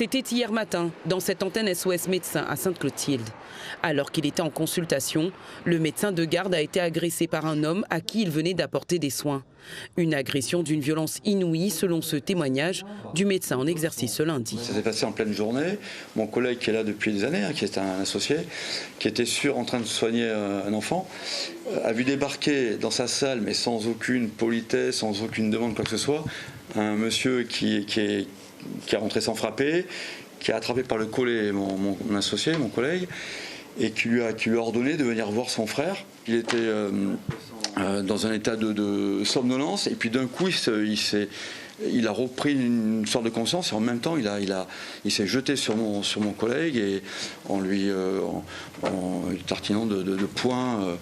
C'était hier matin, dans cette antenne SOS Médecins à Sainte-Clotilde. Alors qu'il était en consultation, le médecin de garde a été agressé par un homme à qui il venait d'apporter des soins. Une agression d'une violence inouïe, selon ce témoignage du médecin en exercice ce lundi. Ça s'est passé en pleine journée. Mon collègue qui est là depuis des années, qui est un associé, qui était en train de soigner un enfant, a vu débarquer dans sa salle, mais sans aucune politesse, sans aucune demande, quoi que ce soit, un monsieur qui est rentré sans frapper, qui a attrapé par le collet mon associé, mon collègue, et qui lui a ordonné de venir voir son frère. Il était dans un état de somnolence, et puis d'un coup il a repris une sorte de conscience, et en même temps il s'est jeté sur mon collègue, et en lui tartinant de poings,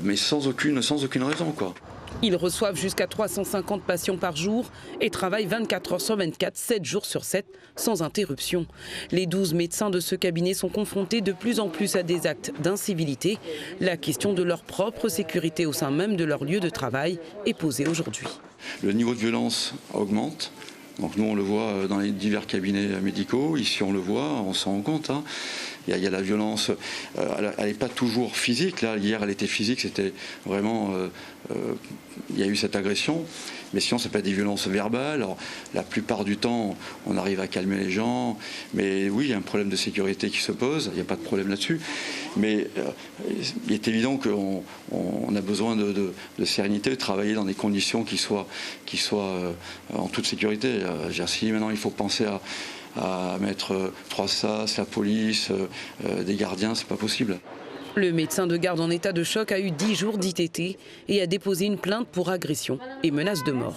mais sans aucune raison, quoi. Ils reçoivent jusqu'à 350 patients par jour et travaillent 24 heures sur 24, 7 jours sur 7, sans interruption. Les 12 médecins de ce cabinet sont confrontés de plus en plus à des actes d'incivilité. La question de leur propre sécurité au sein même de leur lieu de travail est posée aujourd'hui. Le niveau de violence augmente. Donc nous on le voit dans les divers cabinets médicaux, ici on le voit, on s'en rend compte. Il y a la violence, elle n'est pas toujours physique. Là, hier elle était physique, c'était vraiment, il y a eu cette agression. Mais sinon, ça peut être des violences verbales. Alors, la plupart du temps, on arrive à calmer les gens. Mais oui, il y a un problème de sécurité qui se pose. Il n'y a pas de problème là-dessus. Mais il est évident qu'on a besoin de sérénité, de travailler dans des conditions qui soient en toute sécurité. Si maintenant il faut penser à mettre 3 SAS, la police, des gardiens, c'est pas possible. Le médecin de garde en état de choc a eu 10 jours d'ITT et a déposé une plainte pour agression et menace de mort.